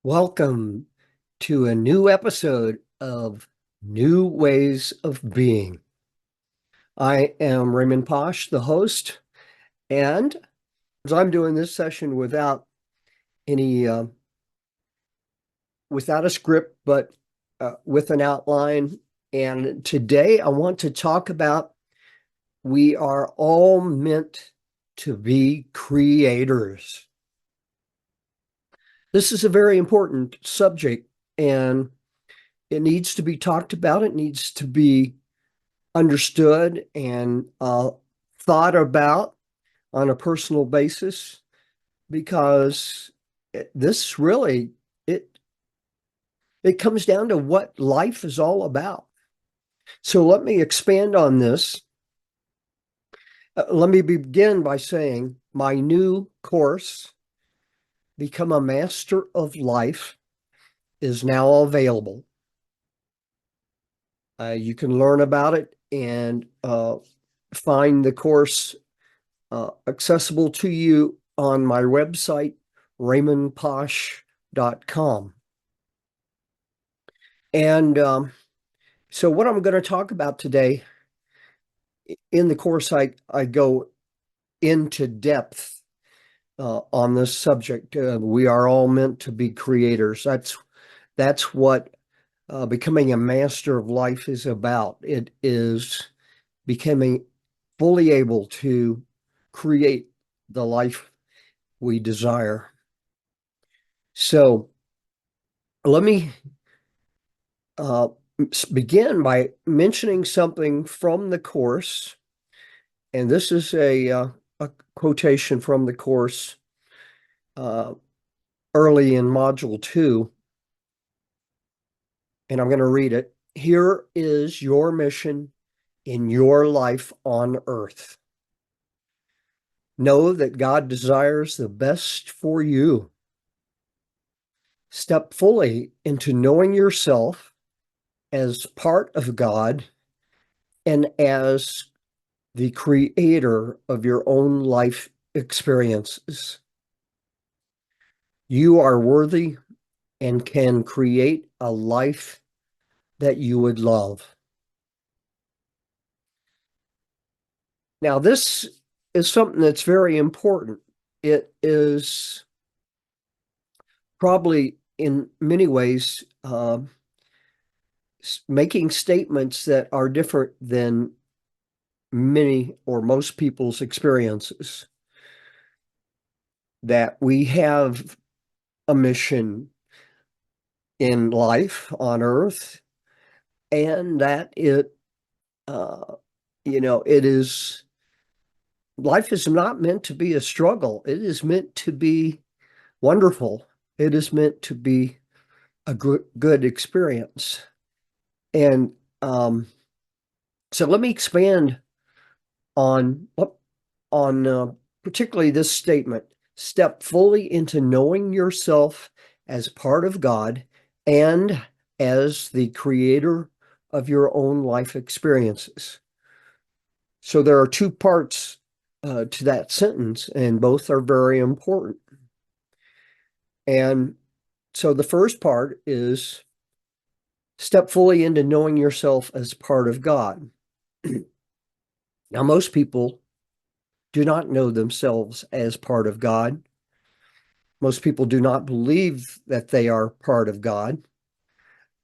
Welcome to a new episode of New Ways of Being. I am Raymond Posch, the host, and as I'm doing this session any, uh, without a script, but with an outline. And today I want to talk about we are all meant to be creators. This is a very important subject, and it needs to be talked about. It needs to be understood and thought about on a personal basis because this really it it comes down to what life is all about. So let me expand on this. Let me begin by saying my new course, Become a Master of Life, is now available. You can learn about it and find the course accessible to you on my website, raymondposch.com. And so what I'm going to talk about today in the course, I go into depth on this subject. We are all meant to be creators. That's what becoming a master of life is about. It is becoming fully able to create the life we desire. So let me begin by mentioning something from the course. And this is a quotation from the course early in Module 2. And I'm going to read it. Here is your mission in your life on earth. Know that God desires the best for you. Step fully into knowing yourself as part of God and as the creator of your own life experiences. You are worthy and can create a life that you would love. Now, this is something that's very important. It is probably in many ways making statements that are different than many or most people's experiences. That we have a mission in life on earth, and that it is life is not meant to be a struggle. It is meant to be wonderful. It is meant to be a good experience. And so let me expand on particularly this statement. Step fully into knowing yourself as part of God and as the creator of your own life experiences. So there are two parts to that sentence, and both are very important. And so the first part is step fully into knowing yourself as part of God. Now, most people do not know themselves as part of God. Most people do not believe that they are part of God.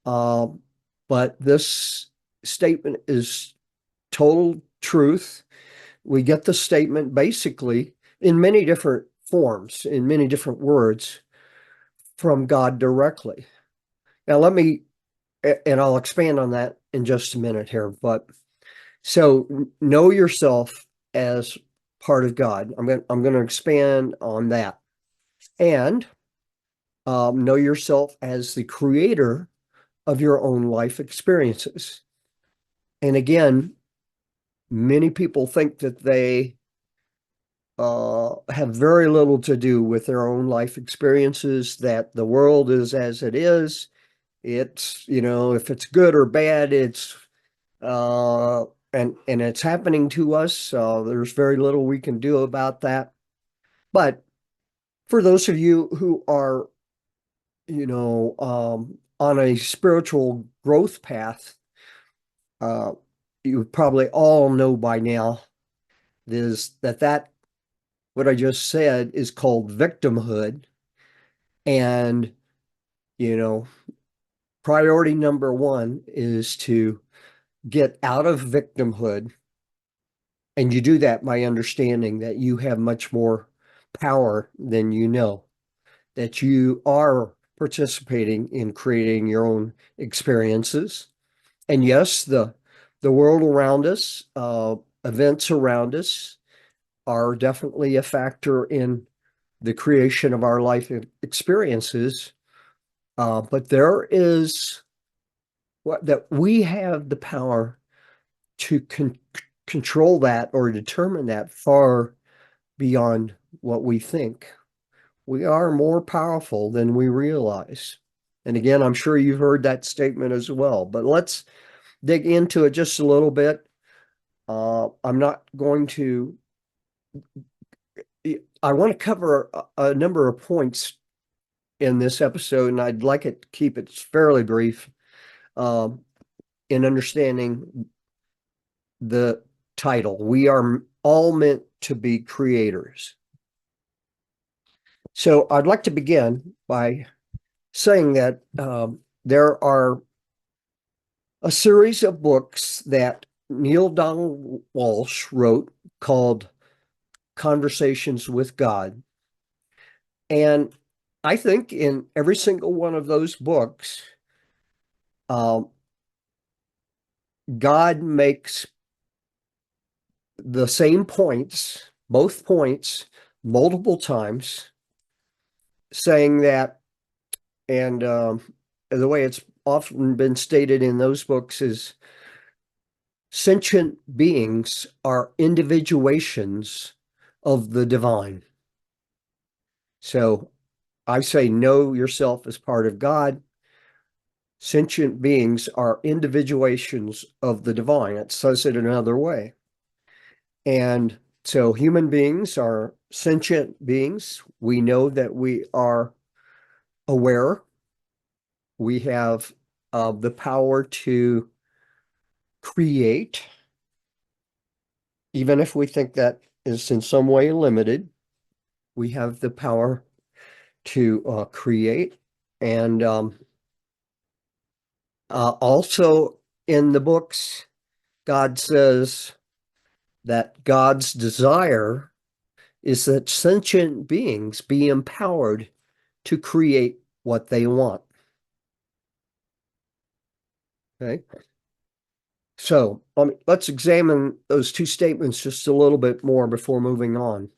But this statement is total truth. We get the statement basically in many different forms, in many different words from God directly. Now, and I'll expand on that in just a minute here. But so know yourself as part of God. I'm going to expand on that. And know yourself as the creator of your own life experiences. And again, many people think that they have very little to do with their own life experiences, that the world is as it is. It's, if it's good or bad, it's and it's happening to us. There's very little we can do about that. But for those of you who are, on a spiritual growth path, uh, you probably all know by now is that what I just said is called victimhood. And, you know, priority number one is to get out of victimhood. And you do that by understanding that you have much more power than you know, that you are participating in creating your own experiences. And yes, the world around us, events around us are definitely a factor in the creation of our life experiences. But there is what that we have the power to control that or determine that far beyond what we think. We are more powerful than we realize. And again, I'm sure you've heard that statement as well, but let's dig into it just a little bit. I'm not going to, I want to cover a number of points in this episode, and I'd like it to keep it fairly brief um, in understanding the title. We are all meant to be creators. So I'd like to begin by saying that there are a series of books that Neil Donald Walsh wrote called Conversations with God. And I think in every single one of those books, um, God makes the same points, both points, multiple times, saying that, and the way it's often been stated in those books is sentient beings are individuations of the divine. So I say, know yourself as part of God. Sentient beings are individuations of the divine. It says it another way. And so human beings are sentient beings. We know that we are aware. We have the power to create, even if we think that is in some way limited. We have the power to create. And also in the books, God says that God's desire is that sentient beings be empowered to create what they want. Okay. So let's examine those two statements just a little bit more before moving on.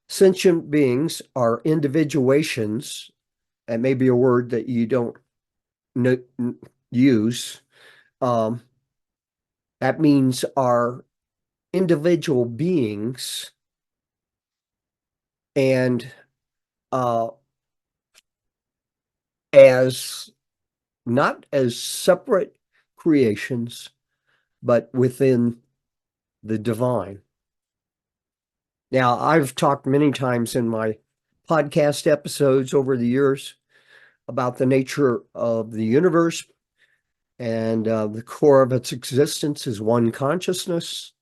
Sentient beings are individuations. That may be a word that you don't use. That means are individual beings and as not as separate creations, but within the divine. Now, I've talked many times in my podcast episodes over the years about the nature of the universe, and the core of its existence is one consciousness,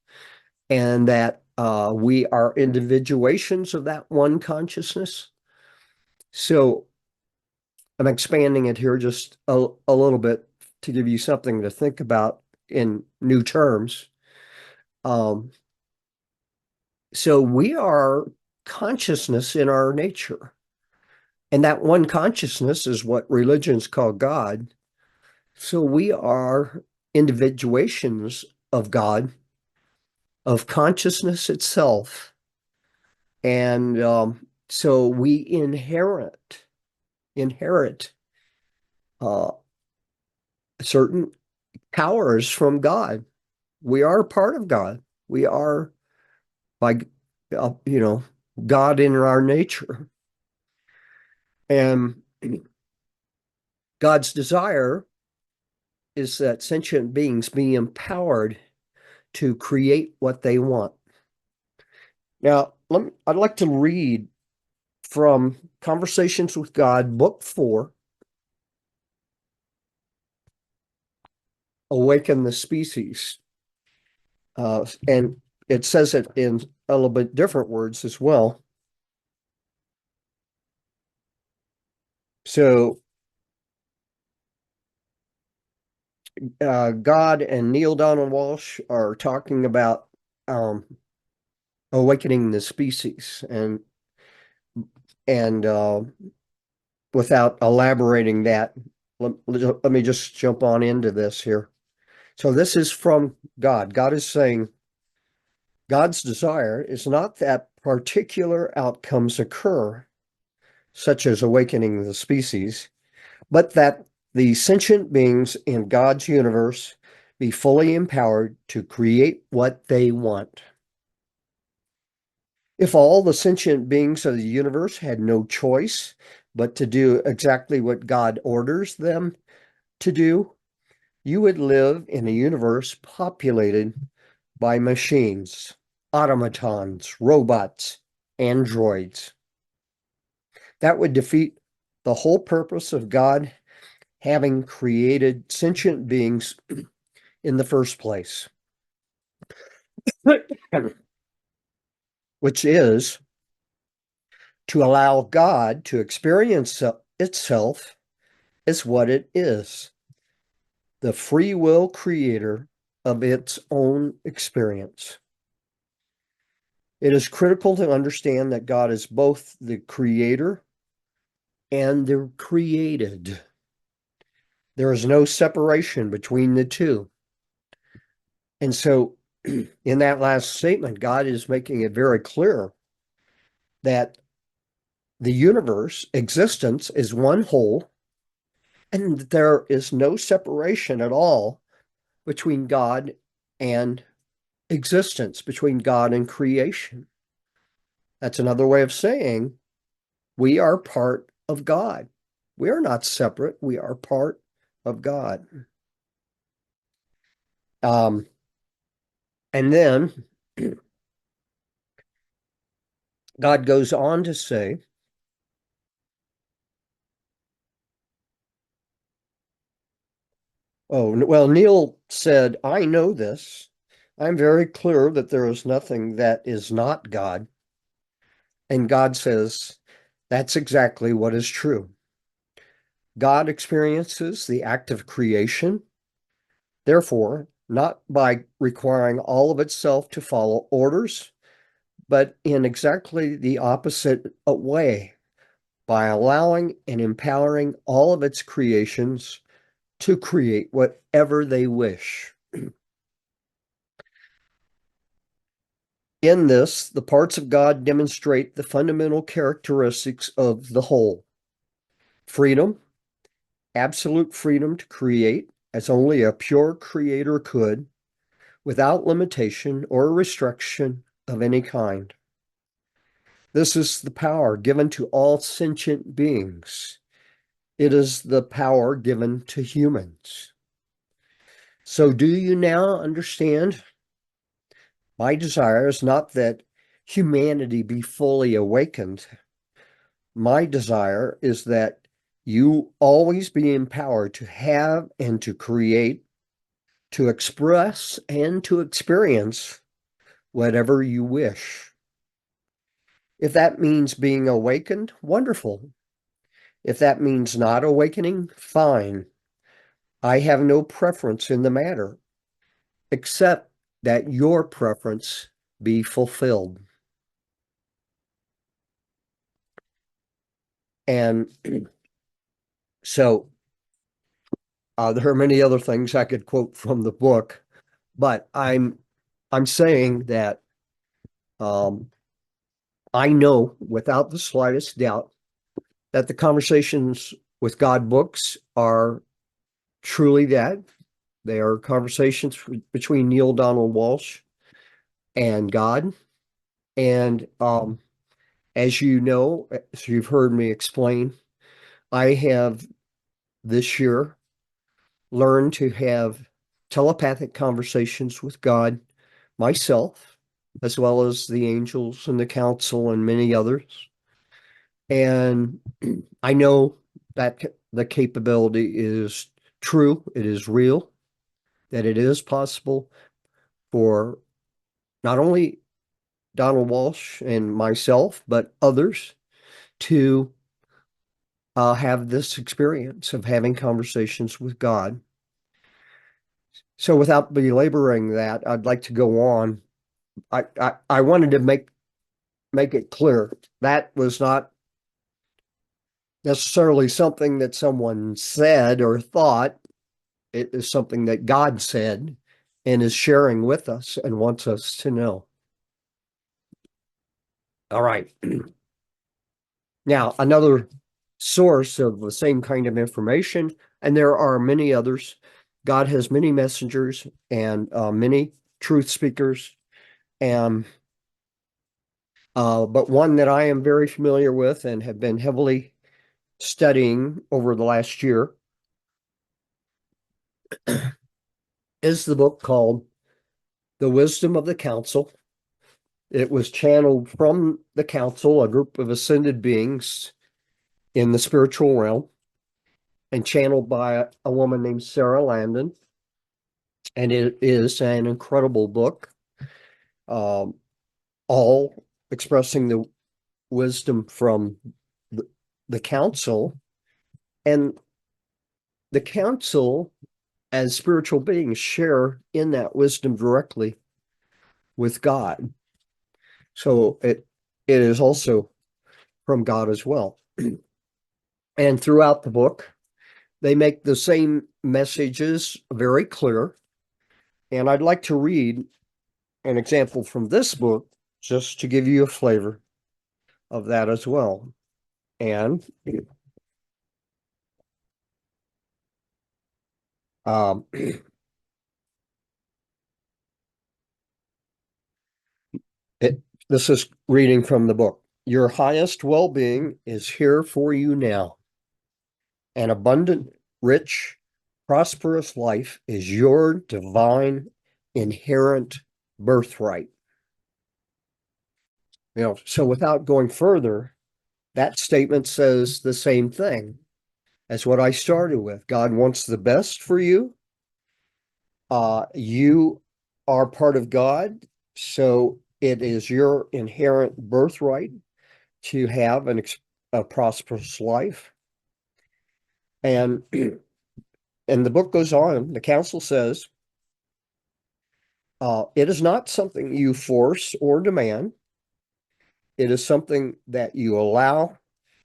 and that we are individuations of that one consciousness. So I'm expanding it here just a little bit to give you something to think about in new terms. So we are consciousness in our nature. And that one consciousness is what religions call God. So we are individuations of God, of consciousness itself. And so we inherit certain powers from God. We are part of God. We are by God in our nature. And God's desire is that sentient beings be empowered to create what they want. Now, I'd like to read from Conversations with God, Book 4, awaken the species. And it says it in a little bit different words as well. So God and Neil Donald Walsh are talking about um, awakening the species, and without elaborating that, let me just jump on into this here. So this is from God. God is saying God's desire is not that particular outcomes occur, such as awakening the species, but that the sentient beings in God's universe be fully empowered to create what they want. If all the sentient beings of the universe had no choice but to do exactly what God orders them to do, you would live in a universe populated by machines, automatons, robots, androids. That would defeat the whole purpose of God having created sentient beings in the first place, which is to allow God to experience itself as what it is, the free will creator of its own experience. It is critical to understand that God is both the creator and the created. There is no separation between the two. And so, in that last statement, God is making it very clear that the universe existence is one whole, and there is no separation at all between God and existence, between God and creation. That's another way of saying we are part of God. We are not separate. We are part of God. Um, and then God goes on to say, oh, well, Neil said, I know this. I'm very clear that there is nothing that is not God. And God says, that's exactly what is true. God experiences the act of creation, therefore, not by requiring all of itself to follow orders, but in exactly the opposite way, by allowing and empowering all of its creations to create whatever they wish. In this, the parts of God demonstrate the fundamental characteristics of the whole: freedom, absolute freedom to create as only a pure creator could, without limitation or restriction of any kind. This is the power given to all sentient beings. It is the power given to humans. So, do you now understand? My desire is not that humanity be fully awakened. My desire is that you always be empowered to have and to create, to express and to experience whatever you wish. If that means being awakened, wonderful. If that means not awakening, fine. I have no preference in the matter, except that your preference be fulfilled. And so there are many other things I could quote from the book, but I'm saying that um, I know without the slightest doubt that the Conversations with God books are truly that. They are conversations between Neil Donald Walsh and God. And as you know, as you've heard me explain, I have this year learned to have telepathic conversations with God myself, as well as the angels and the council and many others. And I know that the capability is true, it is real. that it is possible for not only Donald Walsh and myself, but others to have this experience of having conversations with God. So without belaboring that, I'd like to go on. I wanted to make it clear that was not necessarily something that someone said or thought. It is something that God said and is sharing with us and wants us to know. All right. Now, another source of the same kind of information, and there are many others. God has many messengers and many truth speakers, and but one that I am very familiar with and have been heavily studying over the last year is the book called The Wisdom of the Council. It was channeled from the council, a group of ascended beings in the spiritual realm, and channeled by a woman named Sarah Landon. And it is an incredible book, all expressing the wisdom from the council. And the council, as spiritual beings, share in that wisdom directly with God. So it is also from God as well. And throughout the book, they make the same messages very clear. And I'd like to read an example from this book just to give you a flavor of that as well. And this is reading from the book. Your highest well-being is here for you now. An abundant, rich, prosperous life is your divine, inherent birthright. So without going further, that statement says the same thing as what I started with. God wants the best for you. You are part of God, so it is your inherent birthright to have a prosperous life. And the book goes on. The council says, it is not something you force or demand. It is something that you allow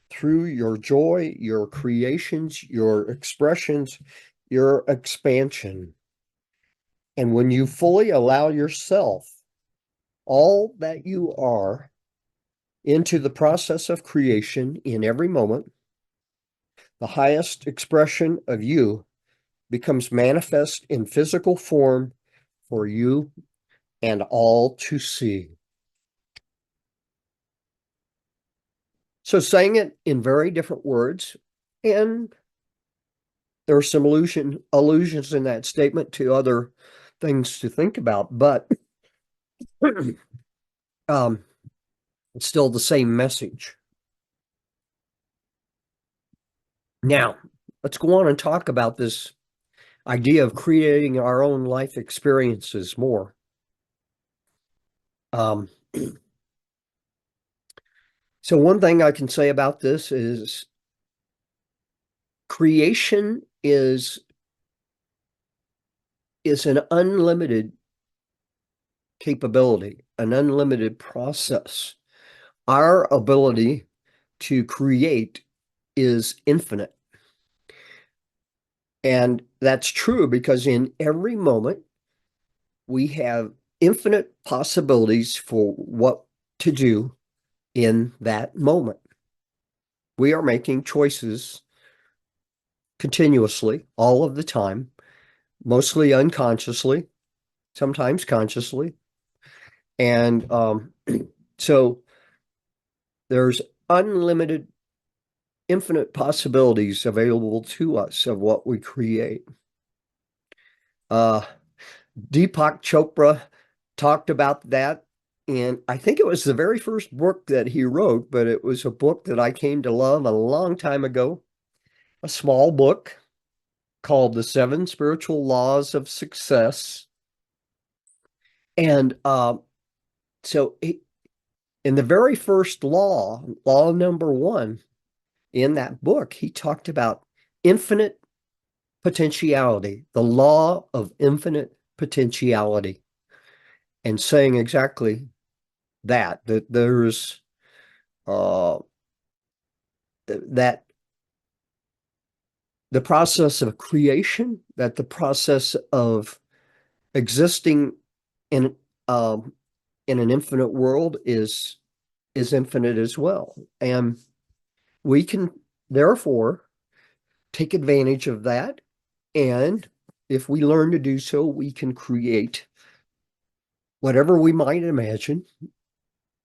through your joy, your creations, your expressions, your expansion. And when you fully allow yourself, all that you are, into the process of creation in every moment, the highest expression of you becomes manifest in physical form for you and all to see. So saying it in very different words, and there are some allusions in that statement to other things to think about, but it's still the same message. Now, let's go on and talk about this idea of creating our own life experiences more. So one thing I can say about this is creation is an unlimited capability, an unlimited process. Our ability to create is infinite. And that's true because in every moment, we have infinite possibilities for what to do in that moment. We are making choices continuously, all of the time, mostly unconsciously, sometimes consciously. And so there's unlimited, infinite possibilities available to us of what we create. Deepak Chopra talked about that, and I think it was the very first book that he wrote, but it was a book that I came to love a long time ago, a small book, called The Seven Spiritual Laws of Success. And so in the very first law, law number 1 in that book, he talked about infinite potentiality, the law of infinite potentiality, and saying exactly that there's that the process of creation, that the process of existing in in an infinite world is infinite as well. And we can therefore take advantage of that. And if we learn to do so, we can create whatever we might imagine.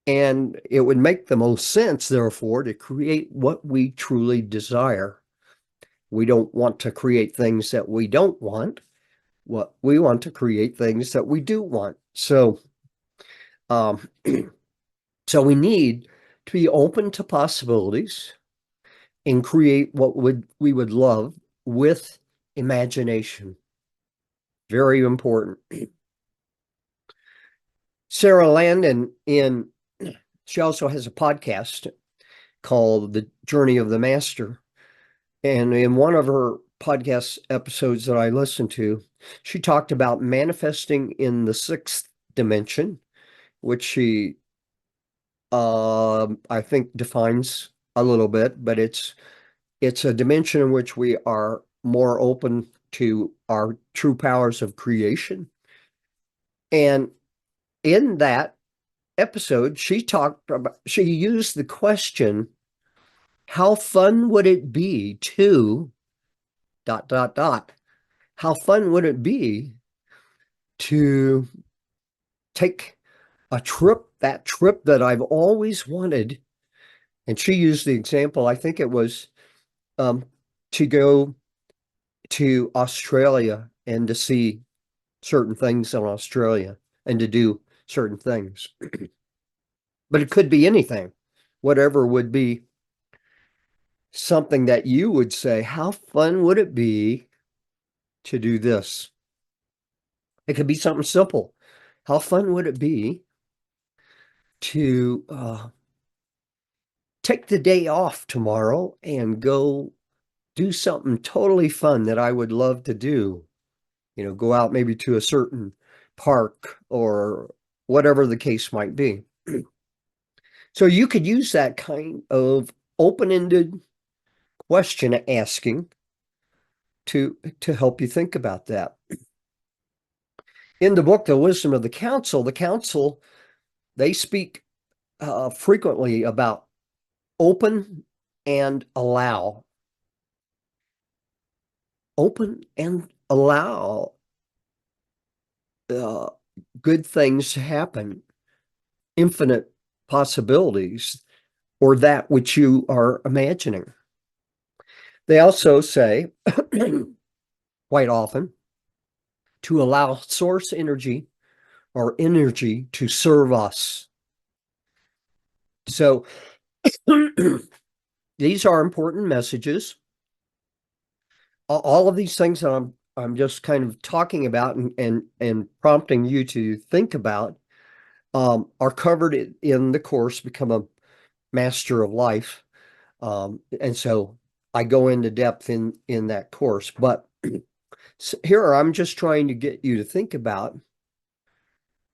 And it would make the most sense, therefore, to create what we truly desire. We don't want to create things that we don't want. What we want to create things that we do want. So, so we need to be open to possibilities and create what we would love with imagination. Very important. Sarah Landon she also has a podcast called The Journey of the Master. And in one of her podcast episodes that I listened to, she talked about manifesting in the 6th dimension, which she I think defines a little bit, but it's a dimension in which we are more open to our true powers of creation. And in that episode, she used the question, how fun would it be to ... How fun would it be to take a trip, that trip that I've always wanted? And she used the example, I think it was to go to Australia and to see certain things in Australia and to do certain things. But it could be anything, whatever would be something that you would say, how fun would it be to do this? It could be something simple. How fun would it be to take the day off tomorrow and go do something totally fun that I would love to do? You know, go out maybe to a certain park or whatever the case might be. So you could use that kind of open-ended question asking to help you think about that. In the book, The Wisdom of the Council, they speak frequently about open and allow. Open and allow good things to happen, infinite possibilities, or that which you are imagining. They also say, quite often, to allow source energy or energy to serve us. So these are important messages. All of these things that I'm just kind of talking about and prompting you to think about are covered in the course, Become a Master of Life. And so I go into depth in that course. But here I'm just trying to get you to think about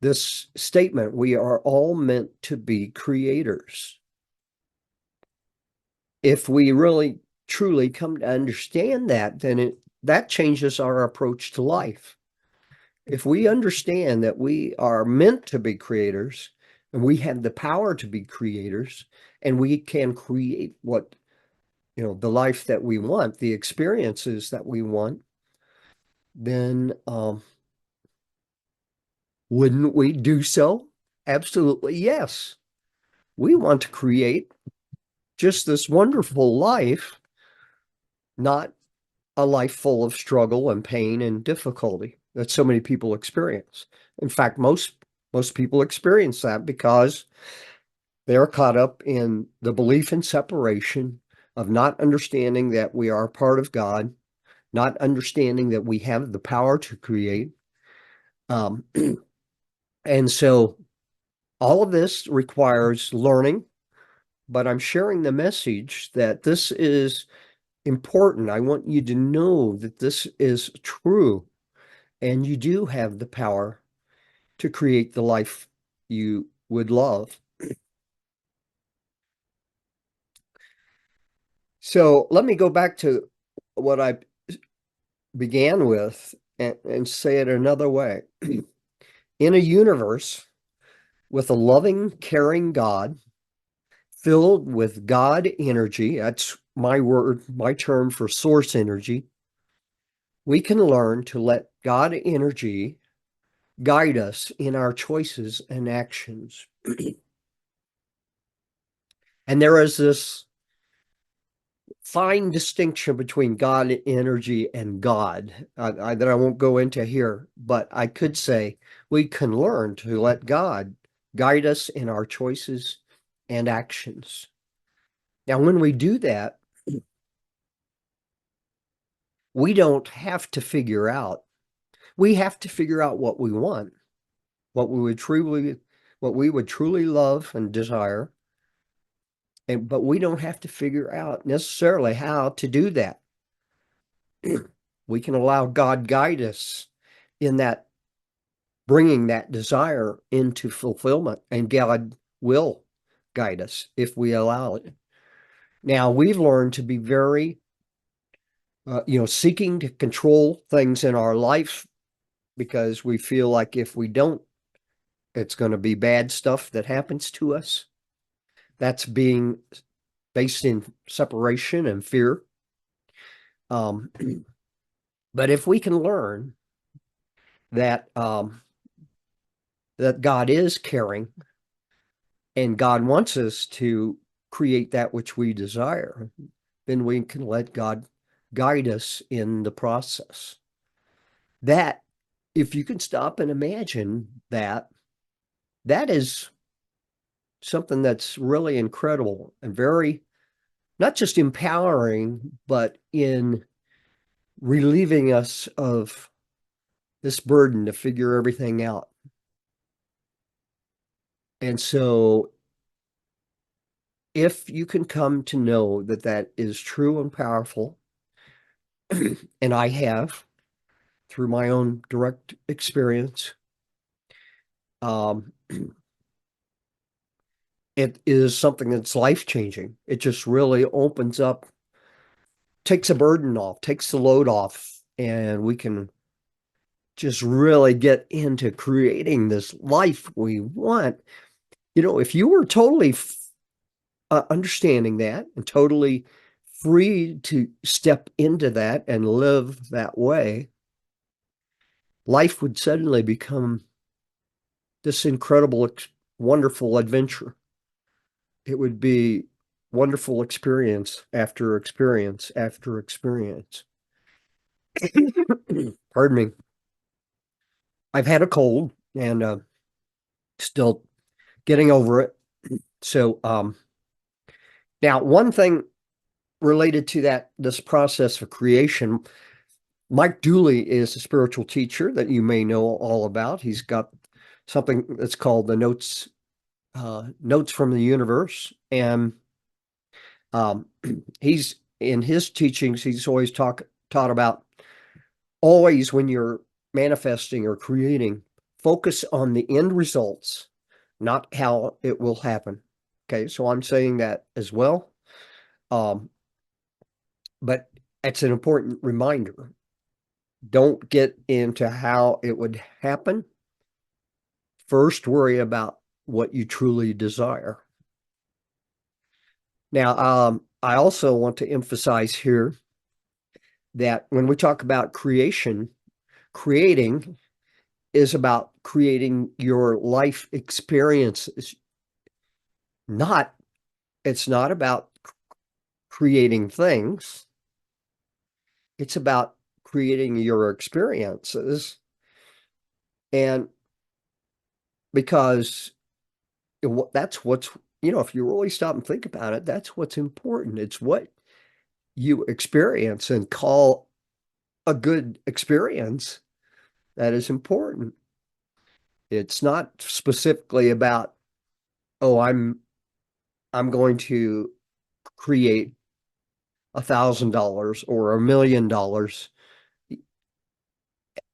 this statement: we are all meant to be creators. If we really truly come to understand that, then that changes our approach to life. If we understand that we are meant to be creators and we have the power to be creators and we can create what, the life that we want, the experiences that we want, then wouldn't we do so? Absolutely, yes. We want to create just this wonderful life, not a life full of struggle and pain and difficulty that so many people experience. In fact, most people experience that because they're caught up in the belief in separation, of not understanding that we are part of God, not understanding that we have the power to create. Um, and so all of this requires learning, but I'm sharing the message that this is important. I want you to know that this is true, and you do have the power to create the life you would love. So let me go back to what I began with and say it another way. In a universe with a loving, caring God, filled with God energy, that's my word, my term for source energy, we can learn to let God energy guide us in our choices and actions. And there is this fine distinction between God energy and God that I won't go into here, but I could say we can learn to let God guide us in our choices and actions. Now, when we do that, we don't have to figure out. We have to figure out what we want, what we would truly love and desire. But we don't have to figure out necessarily how to do that. We can allow God guide us in that, bringing that desire into fulfillment, and God will guide us if we allow it. Now, we've learned to be very, seeking to control things in our life because we feel like if we don't, it's going to be bad stuff that happens to us. That's being based in separation and fear. Um, but if we can learn that that God is caring and God wants us to create that which we desire, then we can let God guide us in the process. That, if you can stop and imagine that, that is something that's really incredible and very, not just empowering, but in relieving us of this burden to figure everything out. And so if you can come to know that that is true and powerful, and I have through my own direct experience, um, it is something that's life-changing. It just really opens up, takes a burden off, takes the load off, and we can just really get into creating this life we want. If you were totally understanding that and totally free to step into that and live that way, life would suddenly become this incredible, wonderful adventure. It would be wonderful experience after experience after experience. Pardon me. I've had a cold and still getting over it. So now one thing related to this process of creation, Mike Dooley is a spiritual teacher that you may know all about. He's got something that's called the Notes from the Universe, and he's in his teachings. He's always taught about, always when you're manifesting or creating, focus on the end results, not how it will happen. Okay, so I'm saying that as well. But it's an important reminder. Don't get into how it would happen. First, worry about what you truly desire. Now, I also want to emphasize here that when we talk about creating is about creating your life experiences. It's not about creating things. It's about creating your experiences. And because that's what's, if you really stop and think about it, that's what's important. It's what you experience and call a good experience that is important. It's not specifically about, oh, I'm going to create $1,000 or $1,000,000.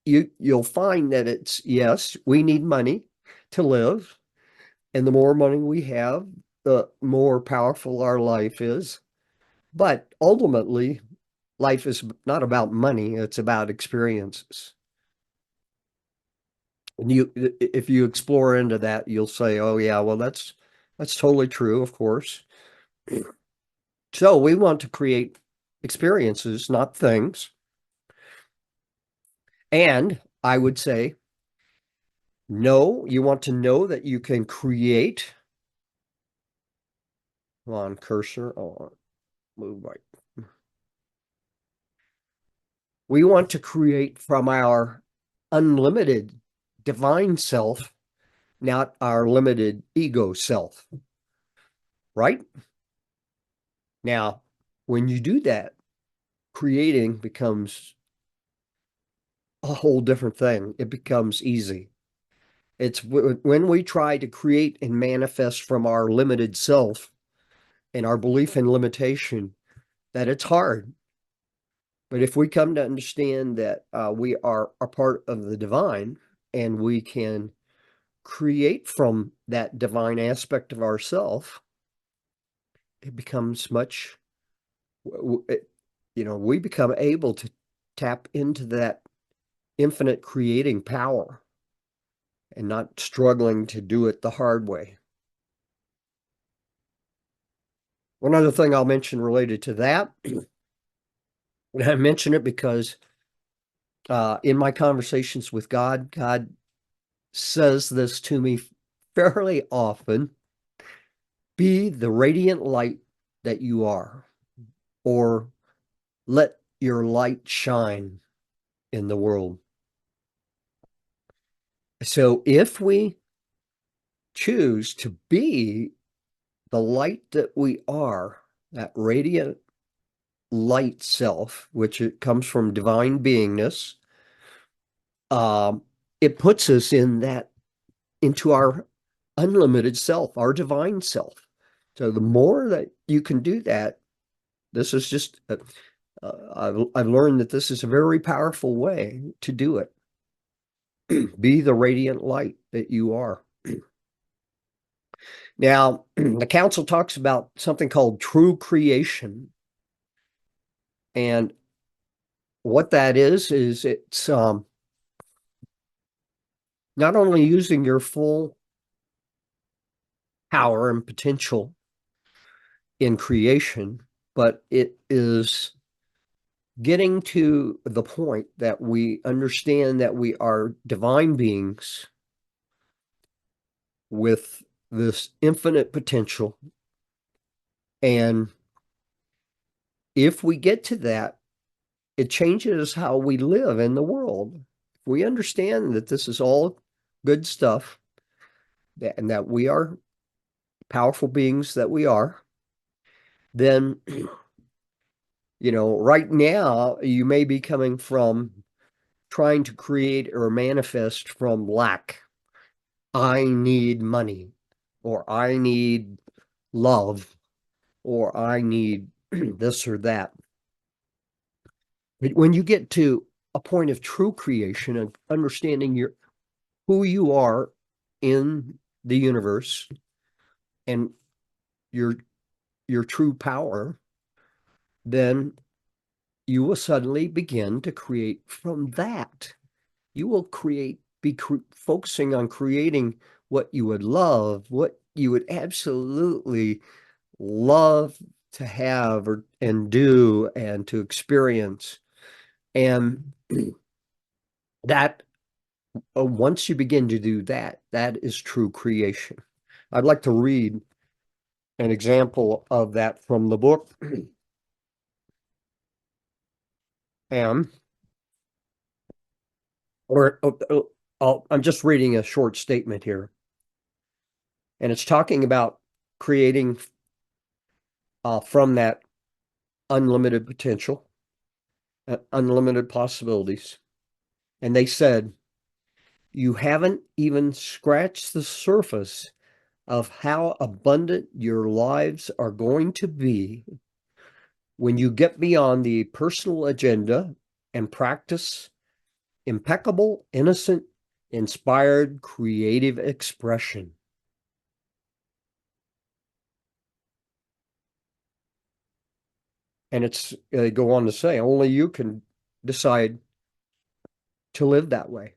You'll find that it's, yes, we need money to live, and the more money we have, the more powerful our life is. But ultimately, life is not about money, it's about experiences. And if you explore into that, you'll say, oh yeah, well that's totally true, of course. So we want to create experiences, not things. And I would say, no, you want to know that you can create. Come on, cursor. Oh, move right. We want to create from our unlimited divine self, not our limited ego self, right? Now, when you do that, creating becomes a whole different thing. It becomes easy. It's when we try to create and manifest from our limited self and our belief in limitation that it's hard. But if we come to understand that we are a part of the divine and we can create from that divine aspect of ourself, it becomes much, we become able to tap into that infinite creating power and not struggling to do it the hard way. One other thing I'll mention related to that, and I mention it because in my conversations with God, God says this to me fairly often: be the radiant light that you are, or let your light shine in the world. So if we choose to be the light that we are, that radiant light self, which it comes from divine beingness, um, it puts us into our unlimited self, our divine self. So the more that you can do that, this is just, I've learned that this is a very powerful way to do it. Be the radiant light that you are. Now, the council talks about something called true creation. And what that is it's not only using your full power and potential in creation, but it is getting to the point that we understand that we are divine beings with this infinite potential. And if we get to that, it changes how we live in the world. If we understand that this is all good stuff, and that we are powerful beings that we are, then, right now you may be coming from trying to create or manifest from lack. I need money, or I need love, or I need this or that. But when you get to a point of true creation and understanding who you are in the universe and your your true power, then you will suddenly begin to create from that. You will be focusing on creating what you would love, what you would absolutely love to have and do and to experience. And that, once you begin to do that, that is true creation. I'd like to read an example of that from the book. And I'm just reading a short statement here, and it's talking about creating from that unlimited potential. unlimited possibilities. And they said, you haven't even scratched the surface of how abundant your lives are going to be when you get beyond the personal agenda and practice impeccable, innocent, inspired, creative expression. And they go on to say, only you can decide to live that way.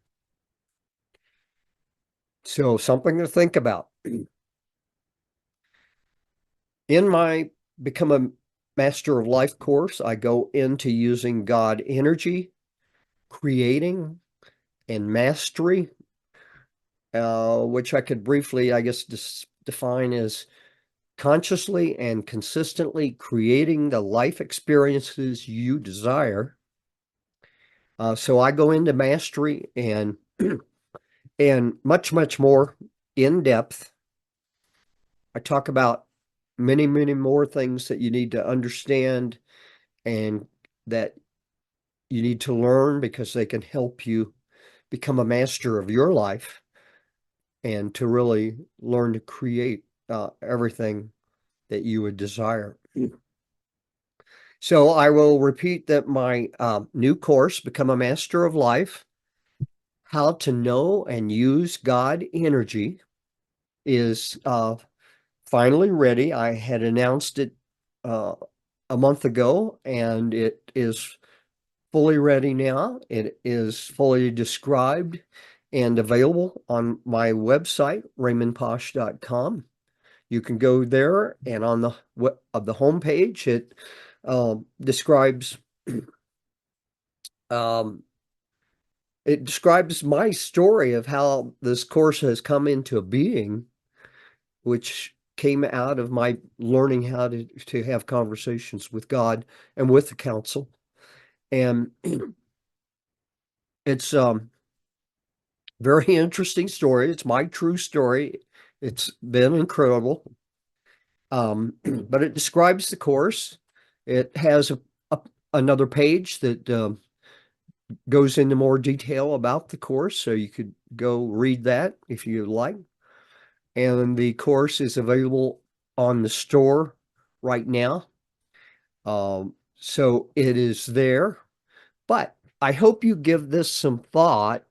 So, something to think about. In my Become a Master of Life course, I go into using God energy, creating, and mastery, which I could briefly, I guess, define as consciously and consistently creating the life experiences you desire. So I go into mastery and and much more in depth. I talk about many more things that you need to understand and that you need to learn because they can help you become a master of your life and to really learn to create everything that you would desire. So I will repeat that my new course, Become a Master of Life, How to Know and Use God Energy, is finally ready. I had announced it uh, a month ago, and it is fully ready now. It is fully described and available on my website, raymondposch.com. You can go there, and on the homepage, it describes um, it describes my story of how this course has come into being, which came out of my learning how to have conversations with God and with the council. And it's very interesting story. It's my true story. It's been incredible. But it describes the course. It has another page that goes into more detail about the course, so you could go read that if you like. And the course is available on the store right now. So it is there. But I hope you give this some thought,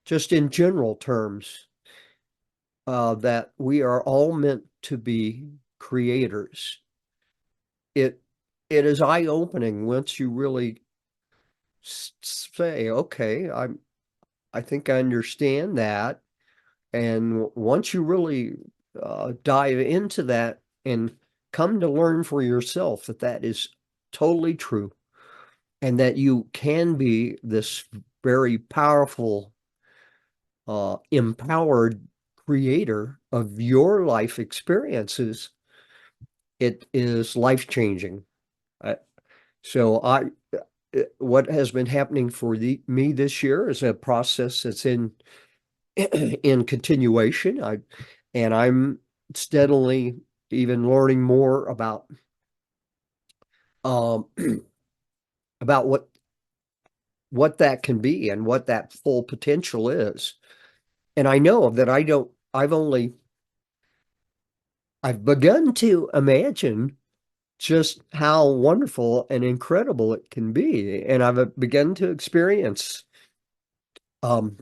just in general terms, that we are all meant to be creators. It it is eye-opening once you really say, okay, I think I understand that. And once you really dive into that and come to learn for yourself that that is totally true and that you can be this very powerful, empowered creator of your life experiences, it is life-changing. Uh, so what has been happening for me this year is a process that's in continuation. And I'm steadily even learning more um, about what that can be and what that full potential is. And I know that I've begun to imagine just how wonderful and incredible it can be. And I've begun to experience um,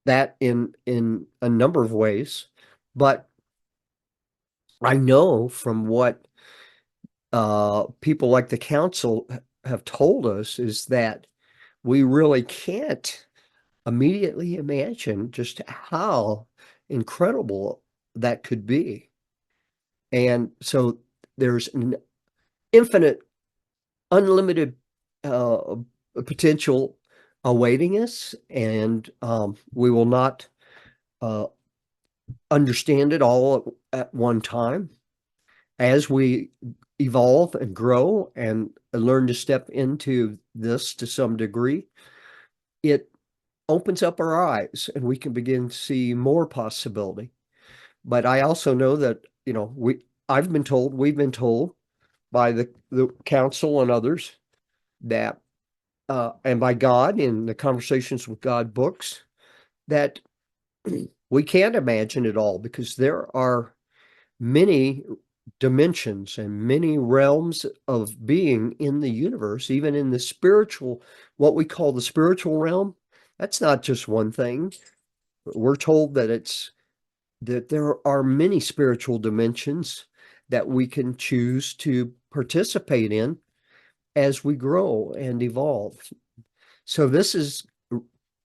that in a number of ways. But I know from what people like the council have told us is that we really can't immediately imagine just how incredible that could be. And so there's an infinite, unlimited potential awaiting us, and we will not uh, understand it all at one time. As we evolve and grow and learn to step into this to some degree, it opens up our eyes and we can begin to see more possibility. But I also know that, we've been told by the council and others that, and by God in the Conversations with God books, that we can't imagine it all because there are many dimensions and many realms of being in the universe, even in the spiritual, what we call the spiritual realm. That's not just one thing. We're told that there are many spiritual dimensions that we can choose to participate in as we grow and evolve. So this is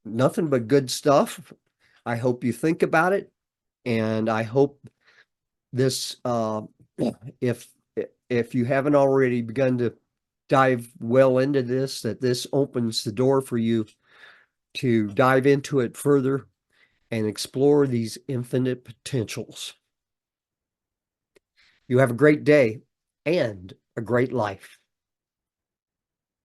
nothing but good stuff. I hope you think about it, and I hope this if if you haven't already begun to dive well into this, that this opens the door for you to dive into it further and explore these infinite potentials. You have a great day and a great life.